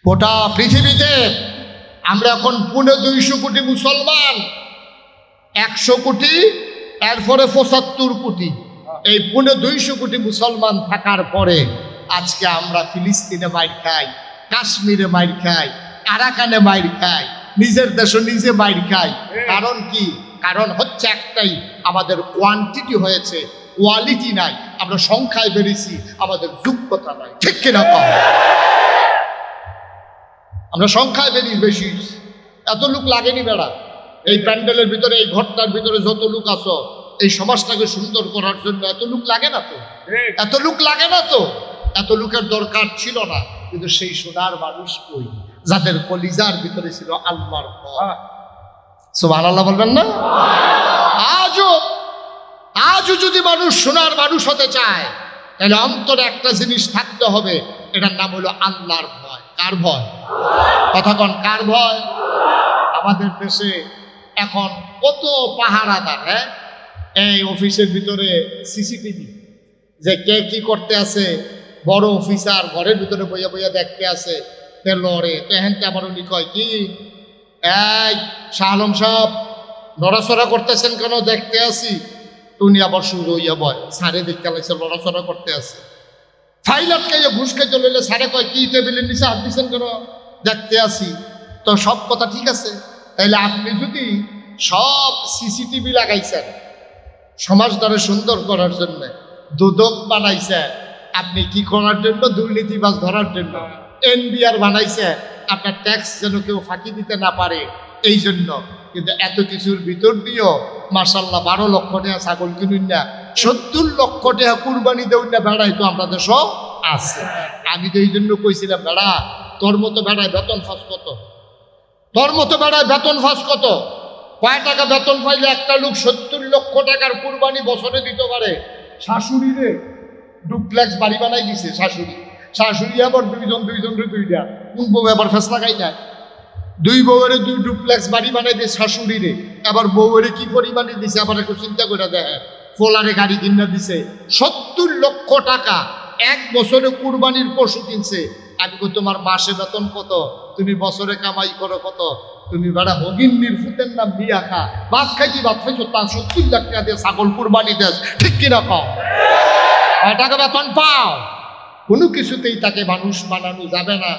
গোটা পৃথিবীতে আমরা এখন 250 কোটি মুসলমান, 100 কোটি, এরপরে 75 কোটি। এই 250 কোটি মুসলমান থাকার পরে আজকে আমরা ফিলিস্তিনে মাইর খাই, কাশ্মীরে মাইর খাই, আরাকানে মাইর খাই, নিজের দেশে নিজে মাইর খাই। কারণ কি? কারণ হচ্ছে একটাই, আমাদের কোয়ান্টিটি হয়েছে, কোয়ালিটি নাই। আমরা সংখ্যায় বেড়েছি, আমাদের যোগ্যতা নাই। ঠিক কিনা কম? আমরা সংখ্যায় বেশি। এত লোক লাগেনি বেড়া। এই প্যান্ডেলের ভিতরে, এই ঘরটার ভিতরে যত লোক আছো, এই সমাজটাকে সুন্দর করার জন্য এত লোক লাগে না তো, এত লোক লাগে না তো, এত লোকের দরকার ছিল না। কিন্তু সেই সোনার মানুষ কই, যাদের কলিজার ভিতরে ছিল আল্লাহর ভয়। সুবহানাল্লাহ বলবেন না? আজও যদি মানুষ সোনার মানুষ হতে চায়, তাহলে অন্তরে একটা জিনিস থাকতে হবে, এটার নাম হলো আল্লাহর ভয়। কার ভয়? কথা কন, কার ভয়? আমাদের দেশে এখন কত পাহারাদার, হ্যাঁ, এই অফিসের ভিতরে সিসিটিভি, যে কে কি করতে আছে, বড় অফিসার ঘরের ভিতরে বইয়া বইয়া দেখতে আছে, তে লড়ে তেহেনতে আবার উনি কয় কি, এই শাহ আলম সাহেব লড়াচড়া করতেছেন কেন? দেখতে আসি। উনি আবার শুরু হইয়া বয়, সারে দেখতে লাগছে লড়াচড়া করতে আছে। ফাইল আটকাইয়া ঘুষ খাই চলে এলে সারে কয় কি, টেবিলের নিচে হাত দিচ্ছেন কেন? দেখতে আসি। তো সব কথা ঠিক আছে, তাইলে আপনি যদি সব সিসিটিভি লাগাইছেন সমাজটারে সুন্দর করার জন্য, দুদক বানাইছেন আপনি কি করার জন্য? দুর্নীতিবাজ ধরার জন্য। এনবিআর বানাইছে আপনার ট্যাক্স যেন কেউ ফাঁকি দিতে না পারে এই জন্য। কিন্তু এত কিছুর ভিতর দিয়েও মাশাআল্লাহ 12 লক্ষ টাকা ছাগল কিনুন না, 70 লক্ষ টাকা কুরবানি দেউন না, বেড়াই তো আপনাদের সব আছে। আমি তো এই জন্য কইছিলাম, বেড়া তোর মতো বেড়ায় বেতন ফাঁস কত? তোর মতো বেড়ায় বেতন ফাঁস কত? কয় টাকা বেতন পাইলে একটা লোক 70 লক্ষ টাকার কুরবানি বছরে দিতে পারে? শাশুড়িরে ডুপ্লেক্স বাড়ি বানাই দিছে। শাশুড়ি আবার দুইজন দুইটা, কোন বউ আবার ফেস লাগাই না? 2 বউয়ের 2 ডুপ্লেক্স বাড়ি বানাই দিয়ে শাশুড়িরে, আবার বউয়ের কি পরিমাণে দিছে আবার একটু চিন্তা করে দেখে। ফোলারে গাড়ি কিনা দিছে 70 লক্ষ টাকা, 1 বছরে কুরবানির পশু কিনছে। আমি কই তোমার মাসে বেতন কত? তুমি বছরে কামাই করো কত? তুমি বেড়া হগিন্নির ফুতের নাম বিয়া খা, ভাত খাইছি, ভাত খাইছো, তার 70 লাখ টাকা দিয়ে ছাগল কুরবানি দেশ। ঠিক কিনা কও? টাকা বেতন পাও, কোনো কিছুতেই তাকে মানুষ বানানো যাবে না,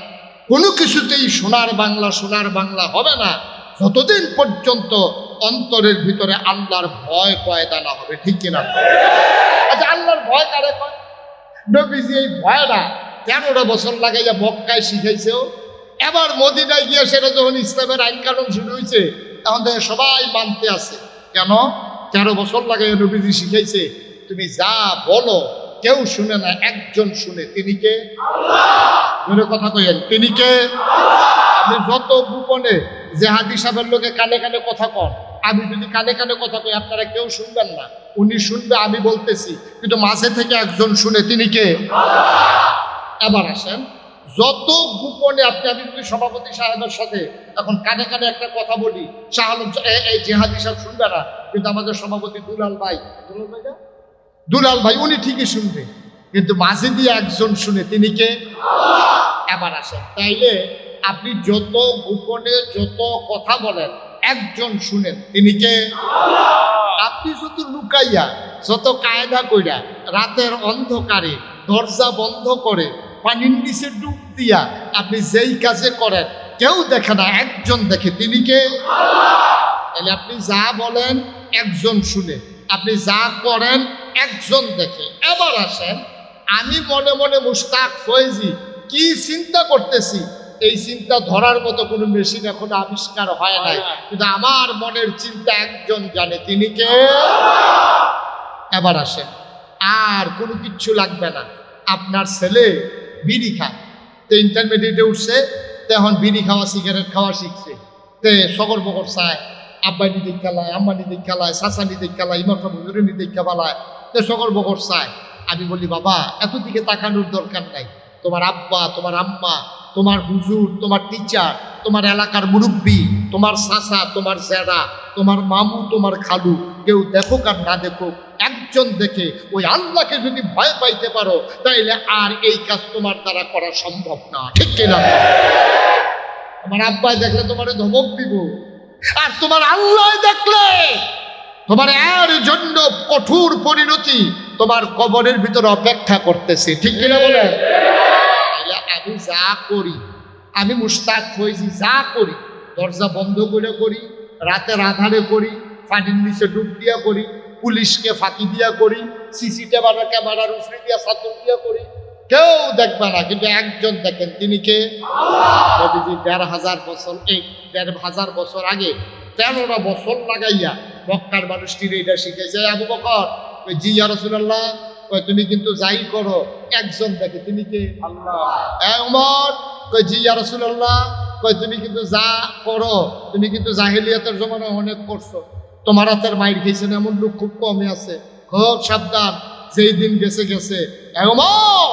কোনো কিছুতেই সোনার বাংলা হবে না যতদিন পর্যন্ত অন্তরের ভিতরে আল্লাহর ভয় পয়দা না হবে। ঠিক কিনা? আচ্ছা, আল্লাহর ভয় কারে কয়? নবীজি এই ভয়টা 13 বছর লাগাইয়া মক্কায় শিখাইছেও, এবার মদিনায় গিয়ে সেটা যখন ইসলামের আইন কানুন শুরু হয়েছে, তখন থেকে সবাই মানতে আছে। কেন? 13 বছর লাগাইয়া নবীজি শিখাইছে, তুমি যা বলো কেউ শুনে না, একজন শুনে, তিনি কে? আল্লাহ। কথা কইেন, তিনি কে? আপনি যত গোপনে জেহাদি সাহেবের লোকে কানে কানে কথা কন, আমি যদি কানে কানে কথা কই আপনারা কেউ শুনবেন না, উনি শুনবে আমি বলতেছি, কিন্তু মাঝে থেকে একজন শুনে, তিনি কে? আল্লাহ। এবার আসেন, যত গোপনে আমি যদি সভাপতি সাহেবের সাথে এখন কানে কানে একটা কথা বলি, শাহ আলম এই জেহাদি সাহেব শুনবে না, কিন্তু আমাদের সভাপতি দুলাল ভাই উনি ঠিকই শুনবে, কিন্তু মাঝে দিয়ে একজন শুনে, তিনি কে? এবার আসেন, তাইলে আপনি যত গোপনে যত কথা বলেন একজন শুনেন, তিনি কে? আপনি যত লুকাইয়া যত কায়দা কইরা রাতের অন্ধকারে দরজা বন্ধ করে পানির নিচে ডুব দিয়া আপনি যেই কাজে করেন কেউ দেখে না, একজন দেখে, তিনি কে? তাহলে আপনি যা বলেন একজন শুনে, আপনি যা করেন একজন দেখে। এবার আসেন, আমি মনে মনে মুশতাক ফয়েজি কি চিন্তা করতেছি, এই চিন্তা ধরার মতো কোনো মেশিন এখনো আবিষ্কার হয় নাই, কিন্তু আমার মনের চিন্তা একজন জানে, তিনি কে? এবার আসেন, আর কোনো কিচ্ছু লাগবে না। আপনার ছেলে বিড়ি খায়, তো ইন্টারমিডিয়েটে উঠছে, তো এখন বিড়ি খাওয়া সিগারেট খাওয়া শিখছে, তে সগর বগর চায়, আব্বা নিতে খেলায়, আম্মা নিতে খেলায়, চাচা নিতে খেলায়, ইমাম সাহেব হুজুরে নিতে খেলায়, তে সগর বগর চায়। আমি বলি, বাবা এত দিকে তাকানোর দরকার নাই, তোমার আব্বা, তোমার আম্মা, তোমার হুজুর, তোমার টিচার, তোমার এলাকার মুরব্বী, তোমার চাচা, তোমার জেঠা, তোমার মামু, তোমার খালু, কেউ দেখুক আর না দেখুক, একজন দেখে ওই আল্লাহকে যদি ভয় পাইতে পারো, তাইলে আর এই কাজ তোমার দ্বারা করা সম্ভব না। ঠিক কিনা? তোমার আব্বাই দেখলে তোমারে ধমক দিব, আর তোমার আল্লাহ দেখলে তোমার এর জন্য কঠোর পরিণতি তোমার কবরের ভিতরে অপেক্ষা করতেছে। ঠিক কিনা বলেন? আমি যা করি, আমি মুস্তাক হয়েছি, যা করি দরজা বন্ধ করে করি, রাতের আধারে করি, পানির নিচে ডুব দিয়া করি, পুলিশকে ফাঁকি দিয়া করি, সিসি ক্যামেরার উফরে দিয়া সাতর দিয়া করি, কেউ দেখবে না, কিন্তু একজন দেখেন, তিনি কে? নবীজি ১,৫০০ বছর, এই ১,৫০০ বছর আগে ১৩টা বছর লাগাইয়া মক্কার মানুষটির এটা শিখেছে। আবু বকর জি ইয়া রাসূলুল্লাহ, তুমি কিন্তু যাই করো একজন দেখে, তিনি কে? আল্লাহ। উমর জি ইয়া রাসূলুল্লাহ, তুমি কিন্তু যা করো, তুমি কিন্তু জাহেলিয়াতের জমানায় অনেক করছো, তোমার হাতের মাইর খেয়েছেন এমন লোক খুব কমই আছে, খুব সাবধান, যেই দিন গেছে গেছে। উমর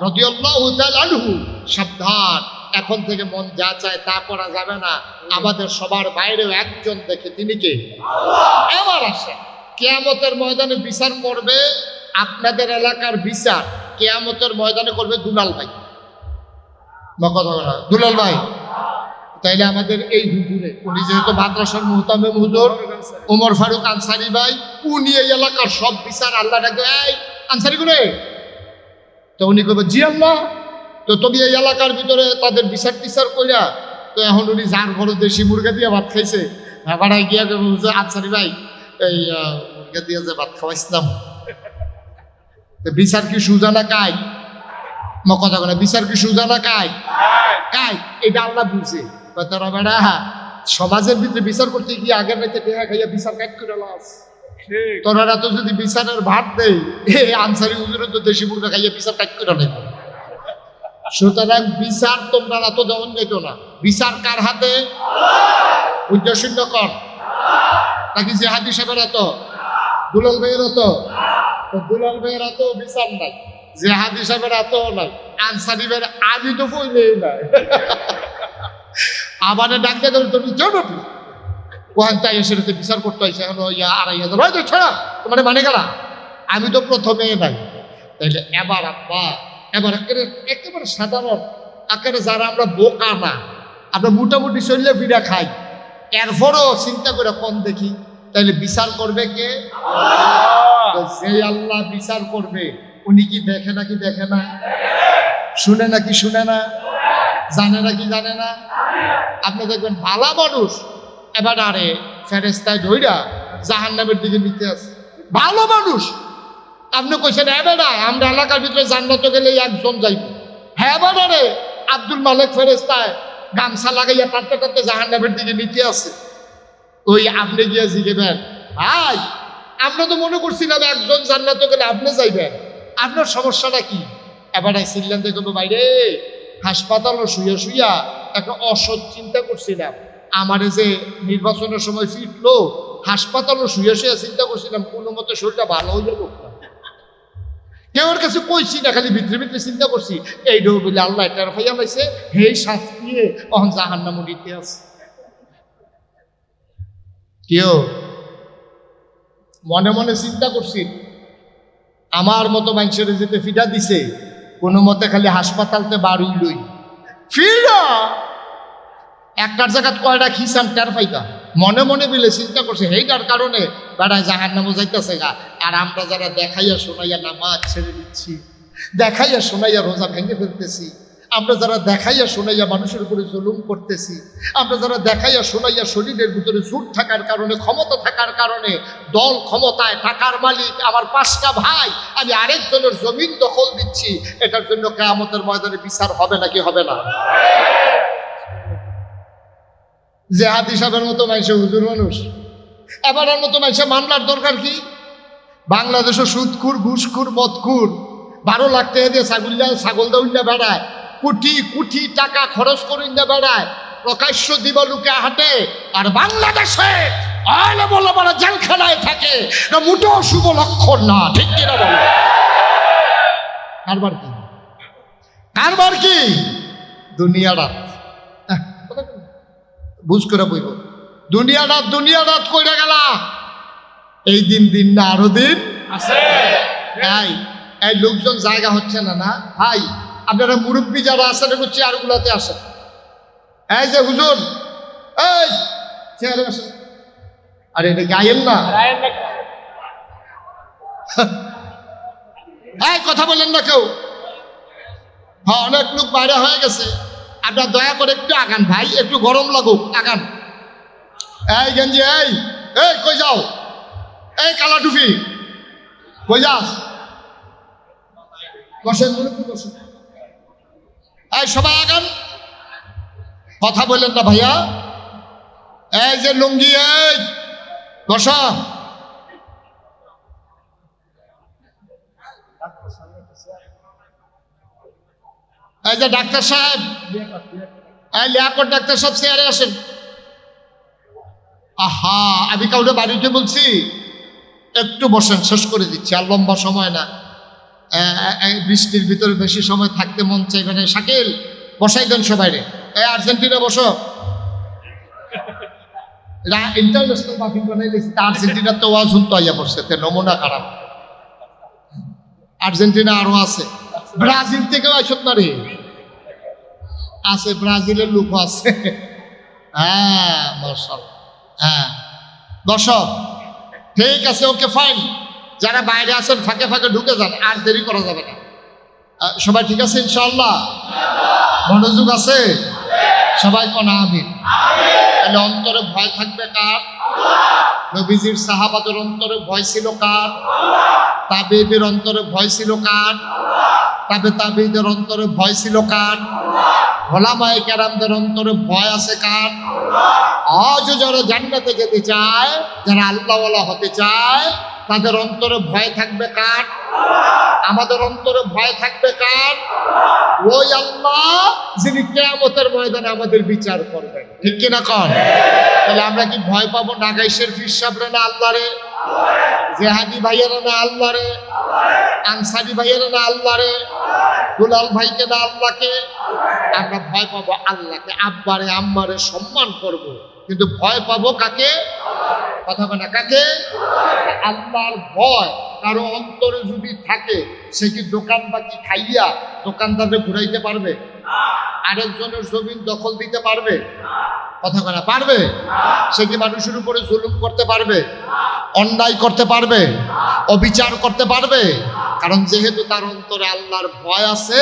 রাদিয়াল্লাহু তাআলা আনহু, সাবধান, এখন থেকে মন যা চায় তা করা যাবে না, আমাদের সবার বাইরেও একজন দেখে, তিনি কে? এবার আসে কিয়ামতের ময়দানে বিচার করবে, আপনাদের এলাকার বিচার কিয়ামতের ময়দানে করবে দুলাল ভাই। কথা বলা দুলাল ভাই, তাইলে আমাদের এই হুজুরে, উনি যেহেতু মাদ্রাসার মুহতামিম হুজুর ওমর ফারুক আনসারি ভাই, উনি এই এলাকার সব বিচার আল্লাহ ডাকে, এই আনসারি করে, তো উনি কবে জি আল্লাহ, তো তুমি এই এলাকার ভিতরে তাদের বিচার টিচার করিয়া, তো এখন উনি যার ঘরে দেশি মুরগা দিয়ে ভাত খাইছে, ভাড়ায় গিয়া আনসারি ভাই এই মুরগা দিয়ে যে ভাত খাওয়াইছিলাম, বিচার কি সুজানা কাই? কথা বলে বিচার কি সুজানা কাই? কাই, এটা আল্লাহ বুঝে। তারা বেড়া সমাজের ভিতরে বিচার করতে গিয়ে আগের রাইতে টেহা খাইয়া বিচার কাট করে লাস, তোরা তো যদি বিচারের ভাত দেয়, আনসারি হুজুরে তো দেশি মুরগা খাইয়া বিচার কাট করে নেব। সুতরাং বিচার তোমরা এত দেওয়ান যেত না, বিচার কার হাতে? উদ্দেশ্য কর নাকি জেহাদি সাহেবের এত, দুলাল ভাইয়ের এত? দুলাল ভাইয়ের এত বিচার নাই, জেহাদি সাহেবের এত নাই, আনসারি ভাইয়ের আমি তো বইলেই নাই। আবার ডাক দিয়ে তুমি চলো ওখান তাই এসে বিচার করতে হয়েছে, এখন ২৫০০ ছাড়া তোমার মানে গেলা, আমি তো প্রথমে নাই। তাইলে এবার আব্বা, এবার একেবারে সাধারণ আকারে যারা আমরা বোকা না, আমরা মোটামুটি চললে ফিরা খাই, এরপরও চিন্তা করে কম দেখি, তাইলে বিচার করবে কে? যে আল্লাহ বিচার করবে, উনি কি দেখে নাকি দেখে না? শুনে নাকি শুনে না? জানে নাকি জানে না? আপনি দেখবেন ভালো মানুষ এবার আরে ফেরেস্তায় ধইরা জাহান্নামের দিকে নিতে আসে, ভালো মানুষ। আপনি কইছেন এবার আমরা এলাকার ভিতরে জান্নাতে গেলে একজন যাইব, হ্যাঁ বারে আব্দুল মালিক ফেরেস্তায় গামছা লাগাইয়া টানতে টানতে জাহান্নামের দিকে নিতে আসে। ওই আপনি গিয়ে জিগেবেন, ভাই আমরা তো মনে করছিলাম একজন জান্নাতে গেলে আপনি যাইবেন, আপনার সমস্যাটা কি? এবার চিল্লান দেখবো বাইরে, হাসপাতালও শুয়ে শুইয়া একটা অসৎ চিন্তা করছিলাম, আমারে যে নির্বাচনের সময় ফিরলো, হাসপাতালও শুয়ে শুয়ে চিন্তা করছিলাম কোনো মতে শরীরটা ভালো হইলে লোকটা, কেউর কাছে কইছি না, খালি ভিতরে ভিতরে চিন্তা করছি, এই ডো বলে আল্লাহ একটা ফাইয়া পাইছে, হেই শ্বাস দিয়ে অহন জাহান্নাম দিতে আছে। কেউ মনে মনে চিন্তা করছি আমার মতো মানুষের যেতে ফিডা দিছে, কোনো মতে খালি হাসপাতালতে বাড়ুই লই ফিরা একটার জায়গা কয়টা খিসাম টের পাইতা, মনে মনে বিলে চিন্তা করছে, সেইটার কারণে বেড়ায় জাহান্নামে যাইতেছে গা। আর আমরা যারা দেখাইয়া শোনাইয়া নামাজ ছেড়ে দিচ্ছি, দেখাইয়া শোনাইয়া রোজা ভেঙে ফেলতেছি, আমরা যারা দেখাইয়া শোনাইয়া মানুষের উপরে জুলুম করতেছি, আমরা যারা দেখাইয়া শোনাইয়া শরীরের ভিতরে জোর থাকার কারণে, ক্ষমতা থাকার কারণে, দল ক্ষমতায়, টাকার মালিক, আমার ৫টা ভাই, আমি আরেকজনের জমিন দখল দিচ্ছি, এটার জন্য কিয়ামতের ময়দানে বিচার হবে নাকি হবে না? জেহাদি সাহেবের মতো মানুষের হুজুর মানুষ, এবারের মতো মানুষের মামলার দরকার কি? বাংলাদেশও সুদখুর, ঘুষখুর, মদখুর, ১২ লাখ টাকা দিয়ে ছাগল দৌড়া বেড়ায়, কোটি কোটি টাকা খরচ করে বেড়ায়, প্রকাশ্য দিবালুকে হাঁটে, আর বাংলাদেশে আলে বলা বলা জেলখানায় থাকে, না মোটেও শুভ লক্ষণ না। ঠিক কিনা বলো? কারবার কি? কারবার কি? দুনিয়া রাত বুঝ করে বইব, দুনিয়া রাত কইরা গেলা, এই দিন দিন না আরো দিন আছে। এই লোকজন জায়গা হচ্ছে না, না ভাই আপনারা মুরব্বী যারা আছেন চেয়ারগুলোতে আসেন, এই যে হুজুর, এই চেয়ারে বসেন। আরে এটা গায়েন না, এই কথা বলেন না কেউ। হ্যাঁ, অনেক লোক বাইরে হয়ে গেছে, আপনার দয়া করে একটু আগান ভাই, একটু গরম লাগুক, আগান। এই গেঞ্জি, এই এই কই যাও, এই কালা টুপি কই যাস, বসেন বসেন। এই সবাই আগান, কথা বলেন না ভাইয়া। এই যে লুঙ্গি, এই বসা। এই যে ডাক্তার সাহেব, এই লিয়াকত ডাক্তার সাহেব চেয়ারে আসেন। আহা, আমি কাউকে বাড়িতে বলছি একটু বসেন, শেষ করে দিচ্ছি, আর লম্বা সময় না। বৃষ্টির ভিতরে বেশি সময় থাকতে মন চাইবে না। শাকিল, বসাই দেন সবাই রে। এই আর্জেন্টিনা বসো, ইন্টারন্যাশনাল মাফিন বানাই দিয়েছি। আর্জেন্টিনার তো ওয়াজ হুন তো আইয়া পড়ছে, তে নমুনা খারাপ। আর্জেন্টিনা আরো আছে, ব্রাজিল থেকেও আসত না রে, আছে ব্রাজিলের লোক আছে। হ্যাঁ মাশাআল্লাহ, হ্যাঁ দর্শক ঠিক আছে, ওকে ফাইন। যারা বাইরে আছেন ফাঁকে ফাঁকে ঢুকে যান, আর দেরি করা যাবে না। সবাই ঠিক আছে ইনশাআল্লাহ? মনোযোগ আছে সবাই? কোন আমিন। তাহলে অন্তরে ভয় থাকবে কার? নবীজির সাহাবাদের অন্তরে ভয় ছিল কার? তাবেঈদের অন্তরে ভয় ছিল কার? তাবেঈদের অন্তরে ভয় ছিল কার? ওলামায়ে কেরামদের অন্তরে ভয় আছে কার? আজ যারা জান্নাতে যেতে চায়, যারা আল্লাহওয়ালা হতে চায়, তাদের অন্তরে ভয় থাকবে কার? আমাদের অন্তরে ভয় থাকবে কার? ওই আল্লাহ যিনি কিয়ামতের ময়দানে আমাদের বিচার করবেন, ঠিক কিনা কর? তাহলে আমরা কি ভয় পাবো নাগাইশের পীর সাহেবরা না আল্লাহরে? জেহাদি ভাইয়েরা না আল্লাহরে? আনসারি ভাইয়েরা না আল্লাহরে? দুলাল ভাইকে না আল্লাহকে? আমরা ভয় পাবো আল্লাহকে। আব্বারে আম্মারে সম্মান করব, কিন্তু ভয় পাবো কাকে? কথা বলে কাকে? আল্লাহর ভয় কারো অন্তরে যদি থাকে, সে কি দোকান বাকি খাইয়া দোকানদারে ঘুরাইতে পারবে? আরেকজনের জমিন দখল দিতে পারবে? কথা বলা পারবে? সে কি মানুষের উপরে জুলুম করতে পারবে? অন্যায় করতে পারবে? অবিচার করতে পারবে? কারণ যেহেতু তার অন্তরে আল্লাহর ভয় আছে,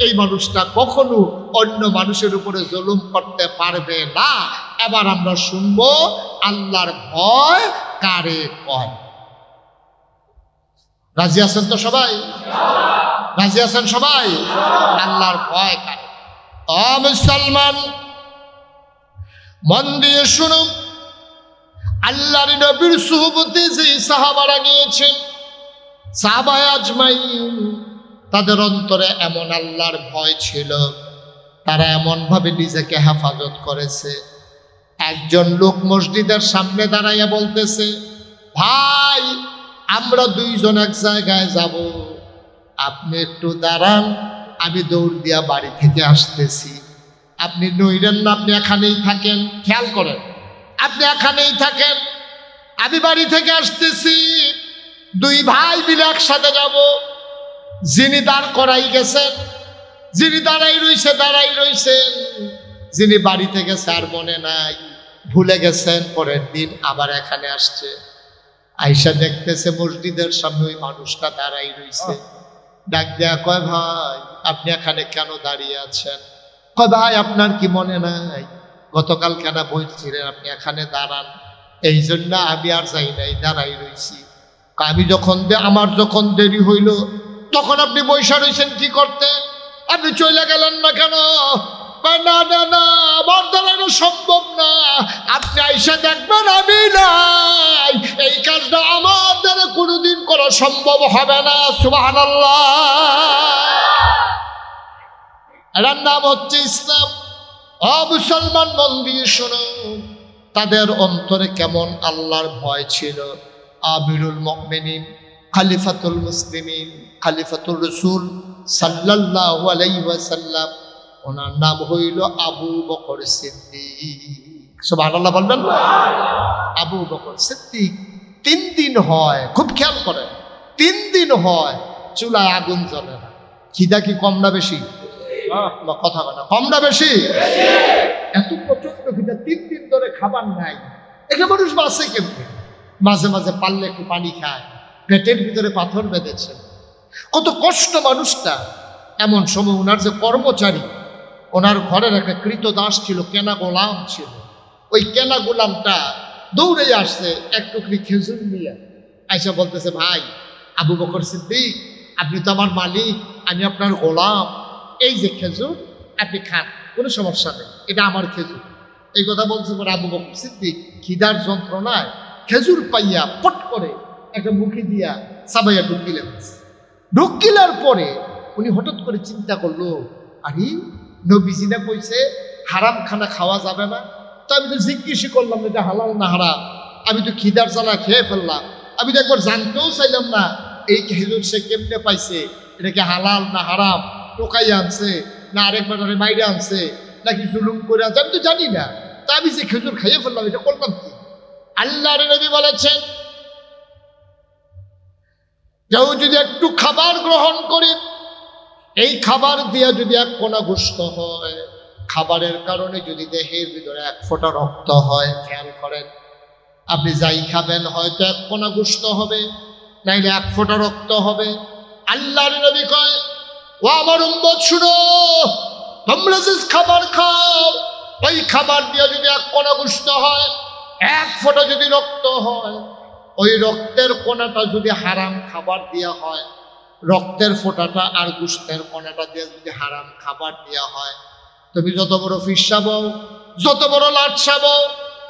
এই মানুষটা কখনো অন্য মানুষের উপরে জুলুম করতে পারবে না। এবার আমরা শুনবো আল্লাহর ভয় কারে কয়। রাজি আছেন তো সবাই? রাজি আছেন সবাই? আল্লাহর ভয় কারে? মুসলমান মন দিয়ে শুনুন, আল্লাহর নবীর সুহবতে যে সাহাবারা গিয়েছেন, সাহাবায়ে আজমাইন, তাদের অন্তরে এমন আল্লাহর ভয় ছিল, তারা এমন ভাবে নিজেকে হেফাজত করেছে। একজন লোক মসজিদের সামনে দাঁড়াইয়া বলতেছে, ভাই আমরা দুইজন এক জায়গায় যাব, আপনি একটু দাঁড়ান, আমি দৌড় দিয়া বাড়ি থেকে আসতেছি। আপনি নইরেন না, আপনি এখানেই থাকেন। খেয়াল করেন, আপনি এখানেই থাকেন, আমি বাড়ি থেকে আসতেছি। দুই ভাই মিলে একসাথে যাব। যিনি দাঁড় করাই গেছেন, যিনি দাঁড়াই রইছেন, যিনি বাড়ি থেকে স্যার মনে নাই, ভুলে গেছেন, পরের দিন আবার এখানে আসছে। আইসা দেখতেছে মসজিদের সামনে ওই মানুষটা দাঁড়াই রইছে। ডাক দেয়া কয়, ভাই আপনি এখানে কেন দাঁড়িয়ে আছেন? কয়, ভাই আপনার কি মনে নাই গতকাল কেন বলছিলেন আপনি এখানে দাঁড়ান? এই জন্য আমি আর যাই নাই, দাঁড়াই রইছি। আমি আমার যখন দেরি হইল, তখন আপনি বৈশা রইছেন কি করতে? আপনি চলে গেলেন না কেন? না না না, আমার দ্বারা সম্ভব না। আপনি আইসা দেখবেন আমি নাই, এই কাজটা আমার দ্বারা কোনোদিন করা সম্ভব হবে না। সুবহানাল্লাহ। এর নাম হচ্ছে ইসলাম। মুসলমান মন দিয়ে শোনো, তাদের অন্তরে কেমন আল্লাহর ভয় ছিল। আমিরুল মুমিনিন, খলিফাতুল মুসলিমিন, খলিফাতুর রাসূল সাল্লাল্লাহু আলাইহি ওয়াসাল্লাম, ওনার নাম হইল আবু বকর সিদ্দিক। সুবহানাল্লাহ বলবেন? আবু বকর সিদ্দিক 3 দিন হয়, খুব খেয়াল করেন, 3 দিন হয় চুলায় আগুন জ্বলে না। খিদা কি কম না বেশি? কথা বলা কম না বেশি? এত ভিটা 3 দিন ধরে খাবার নাই, এটা মানুষ বাঁচে কেমনে? মাঝে মাঝে পারলে একটু পানি খায়, পেটের ভিতরে পাথর বেঁধেছে, কত কষ্ট মানুষটা। এমন সময় ওনার যে কর্মচারী, ওনার ঘরের একটা কৃতদাস ছিল, কেনা গোলাম ছিল, ওই কেনা গোলামটা দৌড়ে আসছে এক টুকরি খেজুর নিয়ে, আইসা বলতেছে, ভাই আবু বকর সিদ্দিক, আপনি তো আমার মালিক, আমি আপনার গোলাম, এই যে খেজুর আপনি খান, কোনো সমস্যা নেই, এটা আমার খেজুর। এই কথা বলছে পরে আবু বকর সিদ্দিক খিদার যন্ত্রণায় খেজুর পাইয়া পট করে একটা মুখে দিয়া সাবাইয়া ঢুকিলেন। ঢুকিলার পরে উনি হঠাৎ করে চিন্তা করলো, আরে নবীজি না কইছে হারাম খানা খাওয়া যাবে না, তো আমি তো জিজ্ঞেসই করলাম এটা হালাল না হারাম, আমি তো খিদার জ্বালা খেয়ে ফেললাম, আমি তো একবার জানতেও চাইলাম না এই খেজুর সে কেমনে পাইছে, এটা কি হালাল না হারাম, টোকাই আনছে না আরেকবার বাইরে আনছে নাকি জুলুম করে আনছে, আমি তো জানি না, তা আমি যে খেজুর খাইয়ে ফেললাম এটা করলাম কি? আল্লাহর নবী বলেছেন, কেউ যদি একটু খাবার গ্রহণ করে, এই খাবার দিয়া যদি এক কোনা গোশত হয়, খাবারের কারণে যদি দেহের ভিতরে এক ফোঁটা রক্ত হয়, খেয়াল করেন, আপনি যাই খাবেন হয়তো এক কোনা গোশত হবে, নাইলে এক ফোঁটা রক্ত হবে। আল্লাহর নবী কয়, ও আমার উম্মত শুনো, তোমরা যে খাবার খাও, ওই খাবার দিয়ে যদি এক কোনা গোশত হয়, এক ফোঁটা যদি রক্ত হয়, ওই রক্তের কোনাটা যদি হারাম খাবার দেওয়া হয়, রক্তের ফোঁটাটা আর গোশতের কোনাটা দিয়ে যদি হারাম খাবার দেওয়া হয়, তুমি যত বড় ফির সাহেব হও, যত বড় লাট সাহেব হও,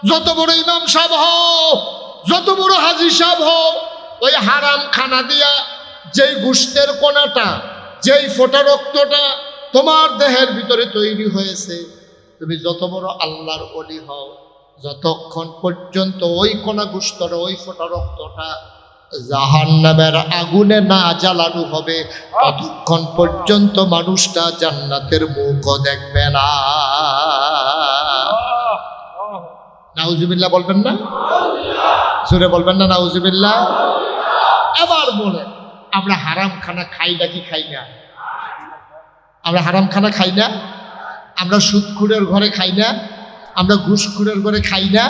যত বড় ইমাম সাহেব হও, যত বড় হাজি সাহেব হও, ওই হারাম খানা দিয়া যেই গোশতের কোনাটা, যেই ফোঁটা রক্তটা তোমার দেহের ভিতরে তৈরি হয়েছে, তুমি যত বড় আল্লাহর ওলি হও, যতক্ষণ পর্যন্ত ওই কোনা গোশতটা, ওই ফোঁটা রক্তটা জাহান্নামের আগুনে না জ্বালানো হবে, ততক্ষণ পর্যন্ত মানুষটা জান্নাতের মুখও দেখবে না। নাউজুবিল্লাহ বলবেন না? জোরে বলবেন না নাউজুবিল্লাহ? এবার বলেন, আমরা হারাম খানা খাই নাকি খাই না? আমরা হারাম খানা খাই না? আমরা সুদখুরের ঘরে খাই না? আমরা ঘুষখুরের ঘরে খাই না?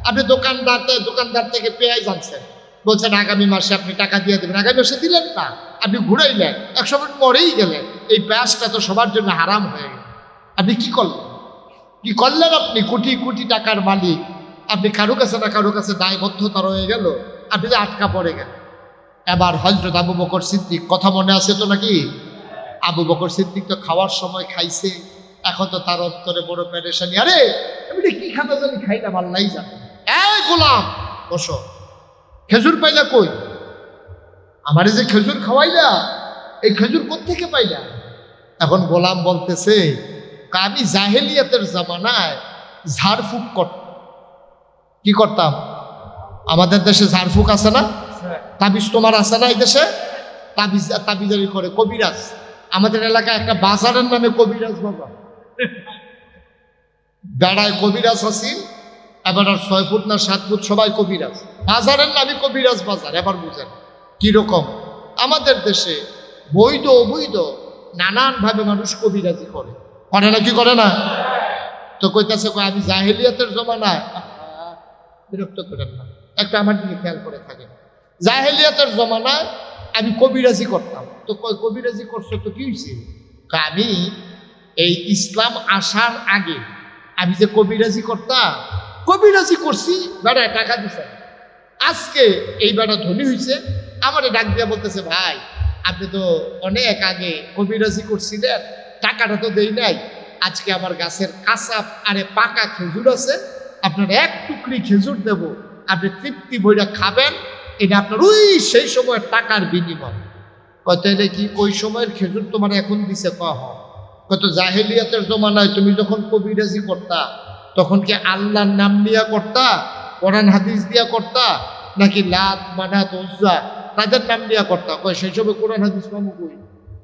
আপনি দোকানদার থেকে পেঁয়াজ আনছেন, বলছেন আগামী মাসে আপনি টাকা দিয়ে দেবেন, আগামী মাসে দিলেন না, আপনি ঘুরাইলেন, 100 মিনিট পরেই গেলেন, এই পেঁয়াজটা তো সবার জন্য হারাম হয়ে গেল। আপনি কি করলেন? কি করলেন? আপনি কোটি কোটি টাকার মালিক, আপনি কারো কাছে না কারো কাছে দায়বদ্ধতা রয়ে গেল, আপনি যে আটকা পড়ে গেলেন। এবার হযরত আবু বকর সিদ্দিক, কথা মনে আছে তো নাকি? আবু বকর সিদ্দিক তো খাওয়ার সময় খাইছে, এখন তো তার অন্তরে বড় পেরেশানি, আরে আমি কি খানা জানি খাই না, আল্লাহই জানে। এই গোলাম বসো, খেজুর পাইলা কই? আমারে যে খেজুর খাওয়াইলা, এই খেজুর কোত্থেকে পাইলা? এখন গোলাম বলতেছে, আমি জাহেলিয়াতের জামানায় ঝাড়ফুঁক করতাম। কি করতাম? আমাদের দেশে ঝাড়ফুঁক আছে না? তাবিজ তোমার আছে না এই দেশে? তাবিজারি করে কবিরাজ। আমাদের এলাকায় একটা বাজারের নামে কবিরাজ বাজার, বেড়ায় কবিরাজ আছি, এবার আর 6 ফুট না 7 ফুট সবাই কবিরাজ, বাজারের নামে কবিরাজ বাজার। এবার বুঝেন কিরকম আমাদের দেশে বৈধ অবৈধ নানানভাবে মানুষ কবিরাজি করে না? কি করে না? তো কইতাছে আমি জাহেলিয়াতের জমানায়, বিরক্ত করেন না, একটা আমার দিকে খেয়াল করে থাকেন, জাহেলিয়াতের জমানায় আমি কবিরাজি করতাম। তো কবিরাজি করছো তো কি হয়েছে? আমি এই ইসলাম আসার আগে আমি যে কবিরাজি করতাম, কবিরাজি করছি, বেড়ায় টাকা দিছে, আজকে এই বেড়া ধনী হয়েছে, আমার ডাক দিয়া বলতেছে, ভাই আপনি তো অনেক আগে কবিরাজি করছিলেন, টাকাটা তো দেই নাই, আজকে আমার গাছের কাঁচা আরে পাকা খেজুর আছে, আপনার এক টুকরি খেজুর দেব, আপনি তৃপ্তি বইটা খাবেন, এটা আপনার ওই সেই সময়ের টাকার বিনিময়। কত এলে কি ওই সময়ের খেজুর তোমার এখন দিছে? কত জাহেলিয়াতের জমানায় তুমি যখন কবিরাজি করতা, তখন কি আল্লাহর নাম দিয়া করতা, কোরআন হাদিস দিয়া করতা, নাকি লাত মানাত উজ্জা তাদের নাম দিয়া করতা? কয় সেই সময় কোরআন হাদিস পাবো কই?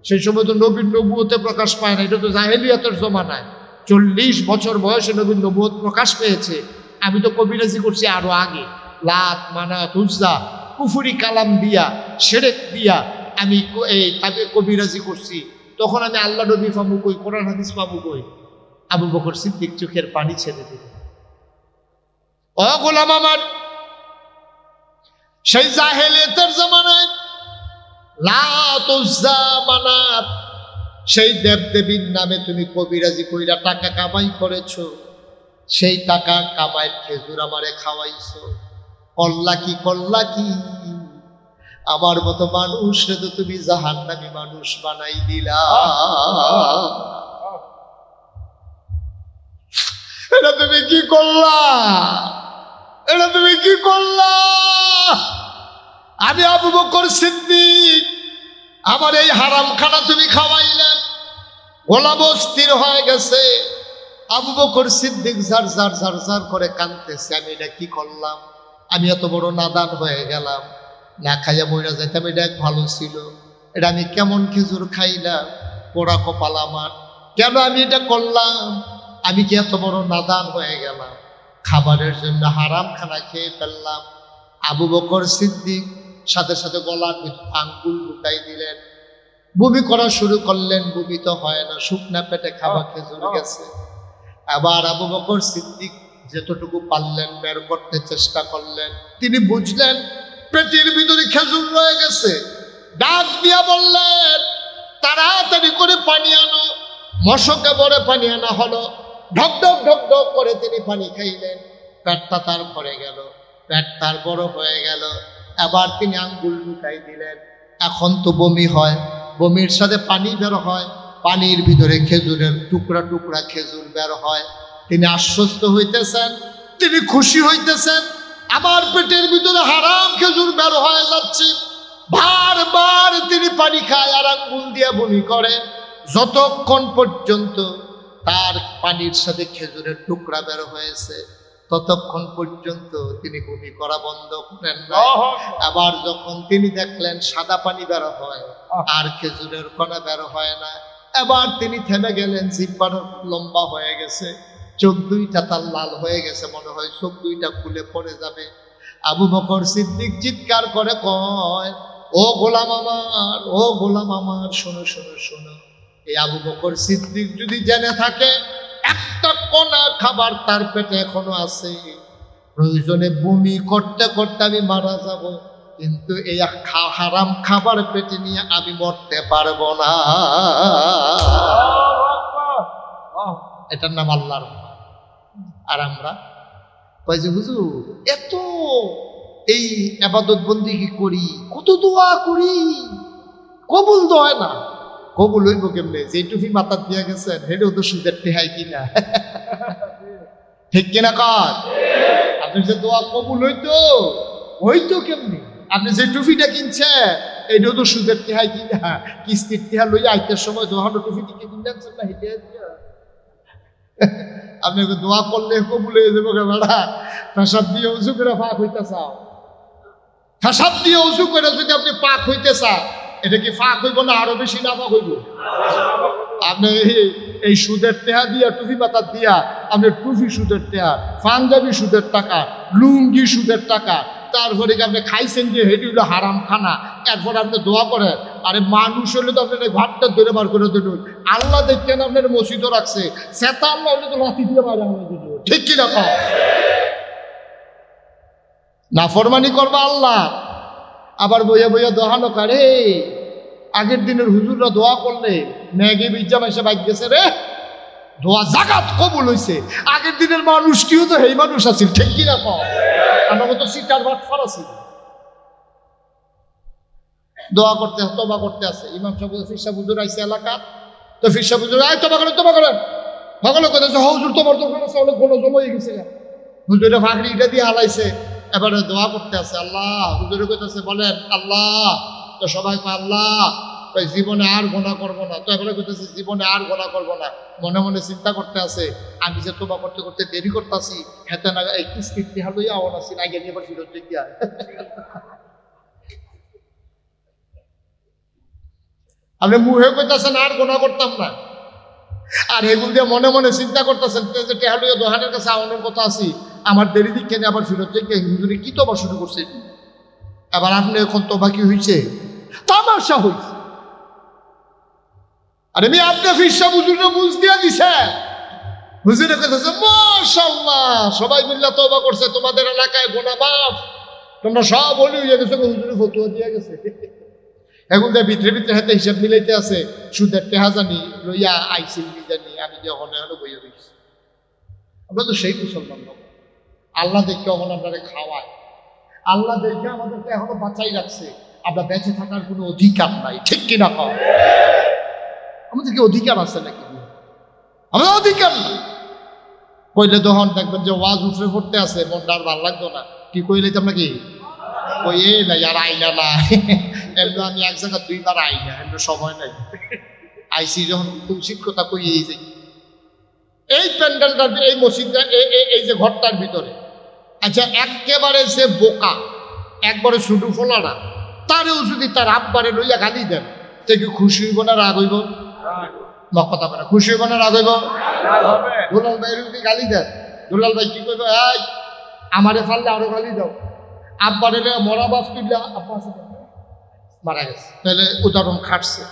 সেই সময় তো নবীর নবুয়তে প্রকাশ পায় না, এটা তো জাহেলিয়াতের জমানায়। 40 বছর বয়সে নবীর নবুয়ত প্রকাশ পেয়েছে, আমি তো কবিরাজি করছি আরো আগে, লাত মানাত উজ্জা কুফুরি কালাম দিয়া, শিরক দিয়া আমি এই কবিরাজি করছি, তখন আমি আল্লাহ নবী পাবো কই, কোরআন হাদিস পাবো কই? আবু বকর সিদ্দিক চোখের পানি ছেড়ে দিলেন। ও গোলাম আমার, সেই জাহেলিয়াতের জামানায় লাত উজ্জা মানাত সেই দেবদেবীর নামে তুমি কবিরাজি কইরা টাকা কামাই করেছো, সেই টাকা কামাই খেজুর আমারে খাওয়াইছো। কল্লা কি আমার মতো মানুষরে তো তুমি জাহান্নামী মানুষ বানাই দিলা। এটা তুমি কি করলা? এটা তুমি কি করলা? আমি আবু বকর সিদ্দিক, আমার এই হারাম খানা তুমি খাওয়াইলে। গোলাম অস্থির হয়ে গেছে। আবু বকর সিদ্দিক ঝার ঝার ঝার ঝার করে কাঁদতেছে, আমি এটা কি করলাম? আমি এত বড় নাদান হয়ে গেলাম, না খাইয়া মইরা যাইতাম, এটা এক ভালো ছিল। এটা আমি কেমন খেজুর খাইলাম, পোড়া কপাল আমার, কেন আমি এটা করলাম? আমি কি এত বড় নাদান হয়ে গেলাম? খাবারের জন্য হারাম খানা খেয়ে ফেললাম। আবু বকর সিদ্দিক সাথে সাথে গলার ভিতর আঙ্গুল ঢুকাই দিলেন, বমি করা শুরু করলেন। বমি তো হয় না, শুকনা পেটে খাবার খেজুর গেছে। আবার আবু বকর সিদ্দিক যতটুকু পারলেন বের করতে চেষ্টা করলেন। তিনি বুঝলেন পেটের ভিতরে খেজুর রয়ে গেছে। ডাক দিয়া বললেন, তাড়াতাড়ি করে পানি আনো। মশকে ভরে পানি আনা হলো। ঢক ঢক ঢক ঢক করে তিনি পানি খাইলেন। পেটটা তার ভরে গেল, পেট তার বড় হয়ে গেল। আবার তিনি আঙ্গুল ঢুকাই দিলেন। এখন তো বমি হয়, বমির সাথে পানি বের হয়, পানির ভিতরে খেজুরের টুকরা টুকরা খেজুর বের হয়। তিনি আশ্বস্ত হইতেছেন, তিনি খুশি হইতেছেন। আমার পেটের ভিতরে হারাম খেজুর বের হয়ে যাচ্ছে। বারবার তিনি পানি খায় আর আঙ্গুল দিয়ে বমি করে, যতক্ষণ পর্যন্ত তার পানির সাথে খেজুরের টুকরা বের হয়েছে ততক্ষণ পর্যন্ত তিনি বমি করা বন্ধ করেন না। আবার যখন তিনি দেখলেন সাদা পানি বের হয় আর খেজুরের কণা বের হয় না, এবার তিনি থেমে গেলেন। জিহ্বার লম্বা হয়ে গেছে, চোখ দুইটা তার লাল হয়ে গেছে, মনে হয় চোখ দুইটা খুলে পড়ে যাবে। আবু বকর সিদ্দিক চিৎকার করে কয়, ও গোলাম আমার, ও গোলাম আমার, শোনো শোনো শোনো। এই আবু বকর সিদ্দিক যদি জেনে থাকে একটা কণা খাবার তার পেটে এখনো আছে, প্রয়োজনে বমি করতে করতে আমি মারা যাব, কিন্তু এই হারাম খাবার পেটে নিয়ে আমি মরতে পারবো না। এটার নাম আল্লাহর ভয়। আর আমরা কই যে হুজুর এত এই ইবাদত বন্দেগী করি, কত দোয়া করি, কবুল তো হয় না। কবুল হইব কেমনে? যে টুপি মাথার দিয়া গেছেন হেডেও তো সুদের টেহাই কিনা, ঠিক কিনা কর? আপনি যে দোয়া কবুল হইতো কেমনি? আপনি যে টুপিটা কিনছেন এইটাও তো সুদের টেহাই কিনা, কিস্তির টেহা লইয়া আইতের সময় দোহানো টুপি টিকে কিনছেন না, হেঁটে আপনি দোয়া করলে কবুল হয়ে যাবো। বেড়া পেশাব দিয়ে উঁচু করে পাক হইতে চাও, পেশাব দিয়ে উঁচু করে যদি আপনি পাক হইতে চান, এটা কি ফাঁক হইব না আরো বেশি নাফাক হইব? আপনি এই সুদের টেহা দিয়া টুপি পাতা দিয়া আপনি টুপি সুদের টেহা, পাঞ্জাবি সুদের টাকা, লুঙ্গি সুদের টাকা, তারপরে আপনি খাইছেন যে হেঁটে হইলো হারাম খানা, এরপর আপনি দোয়া করেন। আরে মানুষ হলে তো আপনার ঘাটটা ধরে বার করে দিল, আল্লাহ দেখছেন আপনার মসজিদও রাখছে, সেটা আল্লাহ হলে তো লাঠি দিয়ে বাইরে আমরা দিল, ঠিক কিনা? নাফরমানি করবা আল্লাহ, আবার বইয়া বইয়া দোহানো কারে। আগের দিনের হুজুররা দোয়া করলে ম্যাগে বিজ্জা মাইসে বাইক গেছে রে, দোয়া জাগাত কবুল হইছে। আগের দিনের মানুষ কিও তো এই মানুষ আছিল, ঠিক কিনা? আমার মতো সিটার ভাট ফরাসি দোয়া করতে তবা করতে আছে। ইমাম সাহেব ফিরসা হুজুর আইসে এলাকা, তো ফিরসা হুজুর আয় তবা করেন সকলে কথা হুজুর তোমার দোকান আছে, অনেক ঘন জমা হয়ে গেছে। হুজুরে ফাঁকড়ি এটা দিয়ে হালাইছে, এবারে দোয়া করতে আছে। আল্লাহ হুজুরে কইতেছে, বলেন আল্লাহ, তো সবাই আল্লাহ জীবনে আর গোনা করবো না, তো এবারে কইতেছে জীবনে আর গোনা করবো না। মনে মনে চিন্তা করতে আছে, আমি যে তোবা করতে করতে দেরি করতেছি, হেতে না এই কিস্তি হালুই আওয়ান আছি না, আগে এবার ফিরত দেখিয়া। আপনি মুহে কইতেছেন আর গোনা করতাম না, আর এগুলো দিয়ে মনে মনে চিন্তা করতেছেন যে টেহালুইয়া দোহানের কাছে আওয়ানোর কথা আছি, আমার দেরি দিক কেন আবার ফিরত থেকে হুজুরে কি তোবা শুরু করছে। এবার আপনি এখন তোবা কি হয়েছে? তামাশা হয়েছে। আরে আমি আপনি ফিরসা হুজুরে বুঝ দিয়া দিছে, হুজুরে কইতেছে মাশাআল্লাহ, সবাই মিল্লা তওবা করছে, তোমাদের এলাকায় গোনা মাফ, তোমরা সব বলি হয়ে গেছে, হুজুরে ফতোয়া দিয়ে গেছে। এখন তার ভিতরে ভিতরে হাতে হিসাব মিলাইতে আছে, সুদের টেহা জানি লইয়া আইসিল জানি, আমি যে হনে বইয়া দিচ্ছি। আমরা তো সেই মুসলমান লোক। আল্লাহ দেখে এখন আপনারা খাওয়ায়, আল্লাহ দেখে আমাদেরকে এখনো বাঁচাই রাখছে। আমরা বেঁচে থাকার কোনো অধিকার নাই, ঠিক কিনা পাও? আমাদের কি অধিকার আছে নাকি? আমাদের অধিকার নাই। কইলে তখন দেখবেন যে ওয়াজ উঠে পড়তে আছে, মনটা আর ভালো লাগতো না। কি কইলে তো নাকি ওই নাই আর আইনা না, এমনি আমি এক জায়গা দুইবার আইনা, এমনি সময় নাই। আইসি যখন খুব শিক্ষতা কইয়েই যাই। এই প্যান্ডেলটার, এই মসজিদটা, এই যে ঘরটার ভিতরে, আচ্ছা একেবারে সে বোকা, একবারে শুধু ফোলানা, তারেও যদি তার আব্বারে লইয়া গালি দেন, তে কি খুশি হইব না রাগ হইব? কথা বলে খুশি হইব না রাগ হইব? দুলাল ভাই যদি গালি দেন, দুলাল ভাই কি করবে? এই আমারে ফাললে আরো গালি দাও। আব্বারে মরা বাস তুললা, আব্বা মারা গেছে, তাহলে উদাহরণ খাটছে।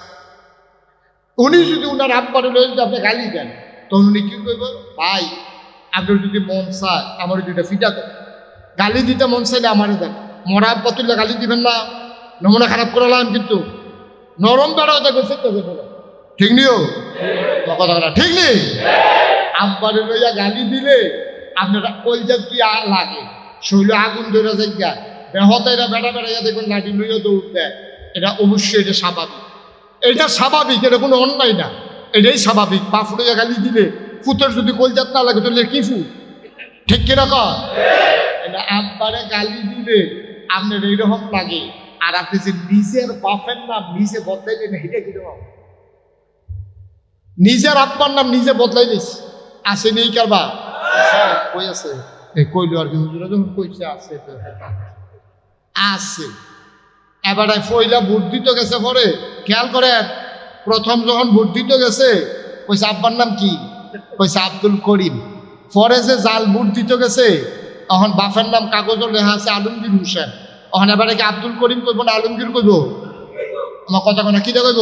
উনি যদি উনার আব্বারে লইয়া যদি আপনি গালি দেন, তখন উনি কি করব? ভাই আপনার যদি মন চায় আমার দুইটা ফিটা দেন, গালি দিতে মন চাইলে আমারে দেন, মরা আব্বা তুললে গালি দিবেন না। নমুনা খারাপ করালাম, কিন্তু নরম বেড়াও দেখো, ঠিক নিও কথা, ঠিক নেই? আব্বারে লইয়া গালি দিলে আপনারা কলজাত কি লাগে, শৈল আগুন ধরে যাইয়া বেহতাইরা বেড়া বেড়াইয়া দেখুন লাঠি লইয়া দৌড় দেয়। এটা অবশ্যই এটা স্বাভাবিক, এটা স্বাভাবিক, এটা কোনো অন্যায় না, এটাই স্বাভাবিক। পা ফুটাইয়া গালি দিলে ফুতের যদি কলজাত না লাগে তাহলে কি ফু, ঠিক কিরকম? এটা আব্বারে গালি দিলে আপনার এইরকম লাগে, আর আপনি যে নিজের বাপের নাম নিজে বদলাইলেন, এটা কিরকম? নিজের আব্বার নাম নিজে বদলাই নিস, আসে নেই কারবা কই আছে? কইল আর কি, হুজুরা যখন কইছে আছে আছে। এবার পয়লা ভোট দিতে গেছে, পরে খেয়াল করেন, প্রথম যখন ভোট দিতে গেছে কইছে আব্বার নাম কি? কইছে আব্দুল করিম। পরে যে জাল ভোট দিতে গেছে, তখন বাপের নাম কাগজও লেখা আছে আলমগীর হোসেন। তখন এবারে কি আব্দুল করিম কইব না আলমগীর কইব? আমার কথা কোনা কি কইব?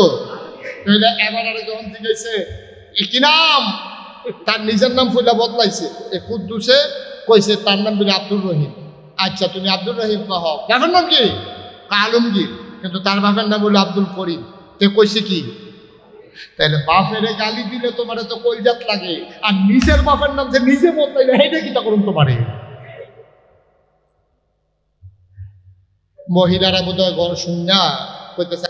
তাহলে এবার যখন জিজ্ঞাসে কি নাম, তার নিজের নাম পয়লা বদলাইছে। কুদ্দুসে কইছে তার নাম বলে আব্দুল রহিম। আচ্ছা তুমি আব্দুল রহিম কহ, বাপের নাম কি? আলমগীর, কিন্তু তার বাপের নাম বলে আব্দুল করিম। তে কইছে কি? তাহলে বাপের গালি দিলে তোমার তো কলজাত লাগে, আর নিজের বাপের নাম যে নিজে বদলাইলে সেইটা কি তা করুন তোমারে? মহিলারা বোধহয় ঘর শুন না কইতেছে